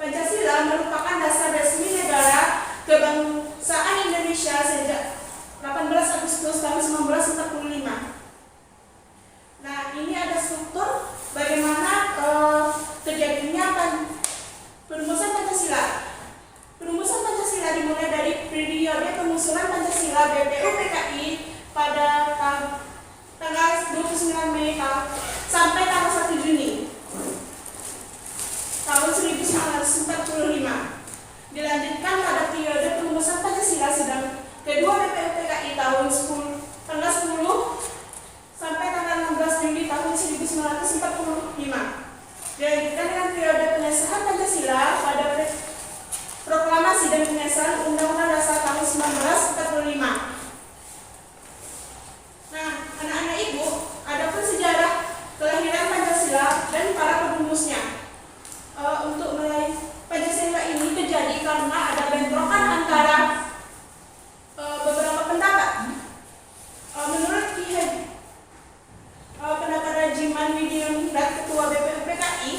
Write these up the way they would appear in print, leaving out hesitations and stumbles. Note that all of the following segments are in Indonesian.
Pancasila merupakan dasar resmi negara kebangsaan Indonesia sejak 18 Agustus tahun 1945. Nah, ini ada struktur bagaimana terjadinya perumusan Pancasila. Perumusan Pancasila dimulai dari periode pengusulan Pancasila BPU PKI pada tanggal 29 Mei sampai tanggal 1 Juni tahun 1945. Dilanjutkan pada periode perumusan Pancasila sidang kedua BPU PKI tanggal 10 sampai tanggal 16 Juli tahun 1945. Dilanjutkan dengan periode pengesahan Pancasila pada proklamasi dan pengesahan Undang-Undang Dasar tahun 1945. Nah, anak-anak ibu, adapun sejarah kelahiran Pancasila dan para perumusnya. Untuk meraih Pancasila ini terjadi karena ada bentrokan antara beberapa pendapat. Menurut pendapat Rajiman Widyaningrat, Ketua BPU PKI,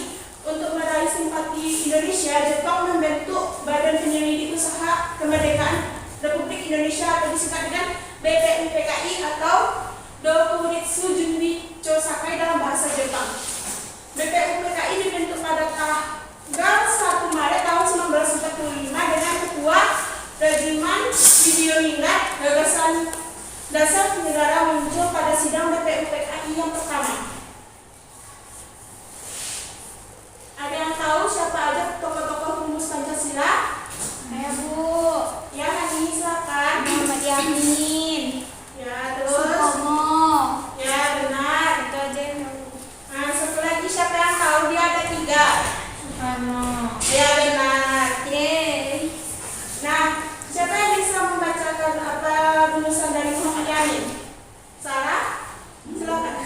untuk meraih simpati Indonesia, Jepang membentuk Badan Penyelidik Usaha Kemerdekaan Republik Indonesia atau disingkat dengan BPU PKI atau Dokuritsu Junbi Chosakai dalam bahasa Jepang. BPU PKI dibentuk pada tanggal 1 Maret tahun 1945 dengan Ketua Rajiman Widyaningrat. Gagasan dasar negara muncul pada sidang BPU PKI yang pertama. Ada yang tahu siapa aja tokoh-tokoh rumus Pancasila? Saya Bu. Ya, Hani, silakan. Muhammad Yamin. Ya, terus. Supomo. Ya, benar. Itu aja yang tahu. Nah, satu lagi siapa yang tahu? Dia ada 3. Soekarno. Ya, benar. Yeay. Nah, siapa yang bisa membacakan apa rumusan dari Muhammad Yamin? Sarah? Silakan.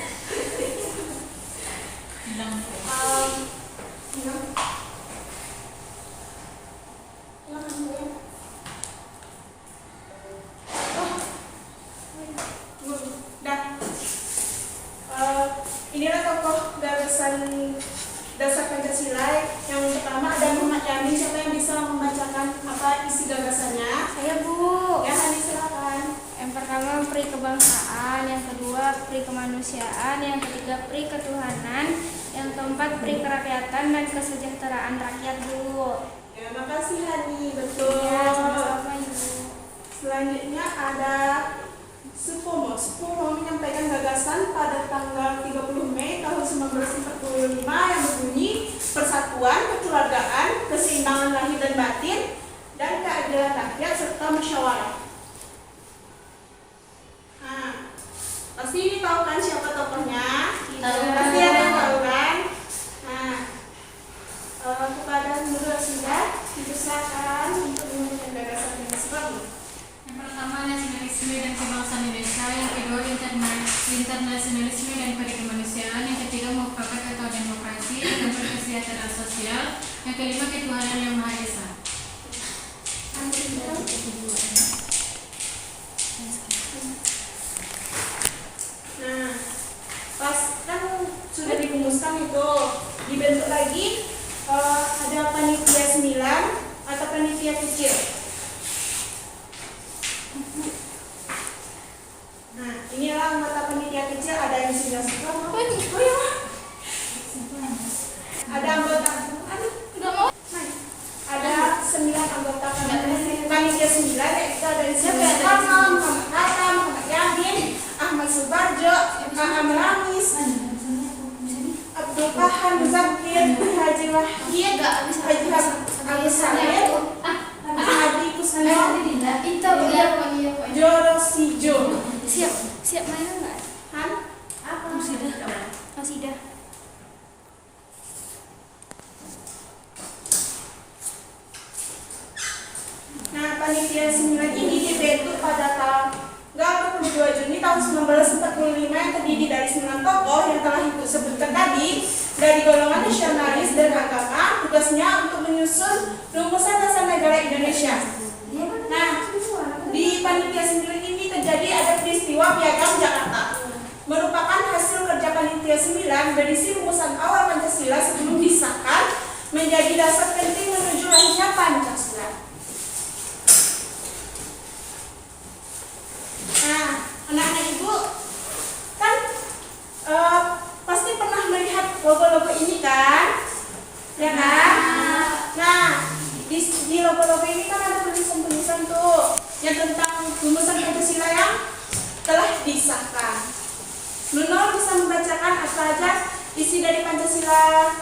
Inilah tokoh gagasan dasar Pancasila. Yang pertama ada Muhammad Yamin. Siapa yang bisa membacakan apa isi gagasannya? Saya Bu. Ya, Hani, silakan. Yang pertama pri kebangsaan, yang kedua pri kemanusiaan, yang ketiga pri ketuhanan, yang keempat pri kerakyatan dan kesejahteraan rakyat Bu. Ya, makasih Hani, betul. Ya, sama-sama Ibu. Selanjutnya ada Supomo. Supomo menyampaikan gagasan pada tanggal 30 Mei tahun 1945 yang berbunyi persatuan, kekeluargaan, keseimbangan lahir dan batin, dan keadilan rakyat serta musyawarah. Nah, pasti ini tahu kan siapa tokohnya? Tahu. Pasti ada yang tahu kan? Nah, kepada Nurul Sinda, dipersilakan untuk menyampaikan gagasan yang sebelumnya. Yang pertama nasionalisme dan kebangsaan Indonesia, yang kedua internasionalisme dan perikemanusiaan, yang ketiga mufakat atau demokrasi, yang keempat kesejahteraan sosial, yang kelima ketuhanan yang maha esa. Nah, pas kan sudah dirumuskan itu, dibentuk lagi ada panitia 9 atau panitia kecil. Nah, inilah anggota panitia kecil, ada yang sudah sekolah. Apa ini? Oh ya, ada anggota. Udah mau? Ada 9 anggota panitia 9, yaitu ada Ismail Karno, Muhammad Hatta, Muhammad Yamin, Ahmad Subarjo, Aham Ramis, Abdul Kahar Muzakir, Haji Wahid, Haji Agus Salim, Hadi Kusno, Itu iya pokoknya. Joro Sijo. Siap mainan nggak? Han? Apa? Masih dah. Nah, panitia 9 ini dibentuk pada tanggal 22 Juni tahun 1945 yang terdiri dari 9 tokoh yang telah Ibu sebutkan tadi dari golongan nasionalis dan agama. Tugasnya untuk menyusun rumusan dasar negara Indonesia. Nah, di panitia 9 ini terjadi ada peristiwa Piagam Jakarta. Merupakan hasil kerja panitia 9 berisi rumusan awal Pancasila sebelum disahkan menjadi dasar penting menuju logo-logo ini kan? Ya kan? Nah, di logo-logo ini kan ada tulisan-tulisan tuh yang tentang rumusan Pancasila yang telah disahkan. Nunul bisa membacakan apa aja isi dari Pancasila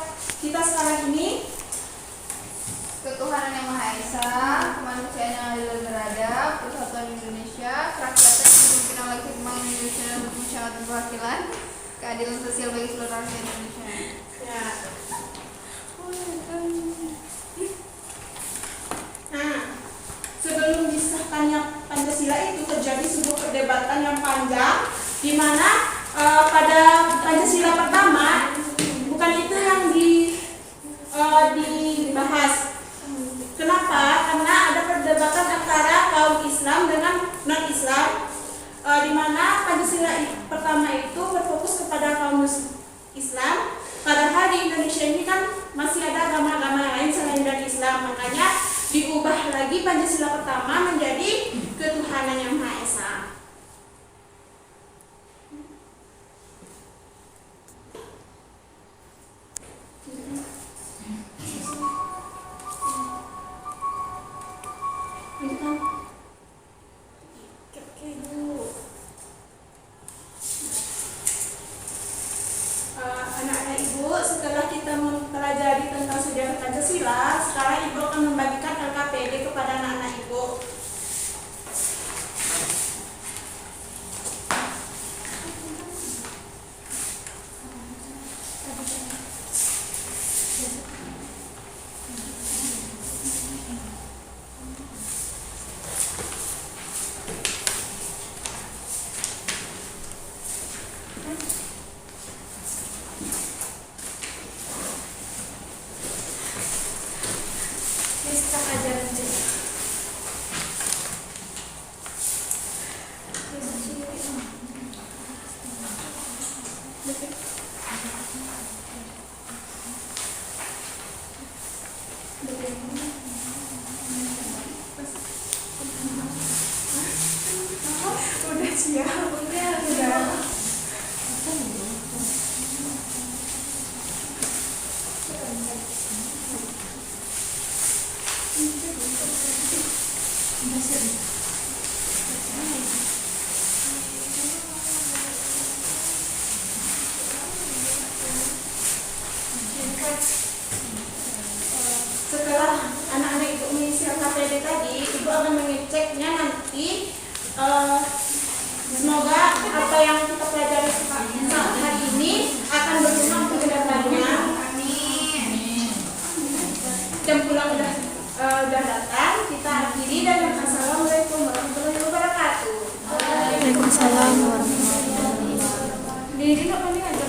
kita sekarang ini? Ketuhanan yang Maha Esa, kemanusiaan yang adil dan beradab, persatuan Indonesia, kerakyatan yang dipimpin oleh hikmah Indonesia dan hukum syarat perwakilan, keadilan sosial bagi seluruh rakyat Indonesia. Ya. Nah, sebelum disahkannya Pancasila itu terjadi sebuah perdebatan yang panjang di mana pada Pancasila pertama bukan itu yang dibahas. Kenapa? Karena ada perdebatan antara kaum Islam dengan non-Islam, di mana Pancasila pertama itu berfokus kepada kaum Islam. Padahal di Indonesia ini kan masih ada agama-agama lain selain dari Islam, makanya diubah lagi Pancasila pertama menjadi ketuhanan yang Maha Esa. Anak-anak ibu, setelah kita mempelajari tentang sejarah Pancasila, sekarang ibu akan membagikan LKPD kepada anak-anak ibu. Udah siap, udah. Setelah anak-anak ibu mengisi LKPD tadi, ibu akan mengeceknya nanti. Semoga apa yang kita pelajari hari ini akan berguna untuk kedepannya. Amin. Jam pulang udah datang. Kita akhiri dan assalamualaikum warahmatullahi wabarakatuh. Waalaikumsalam warahmatullahi wabarakatuh. Diri nggak paling aja.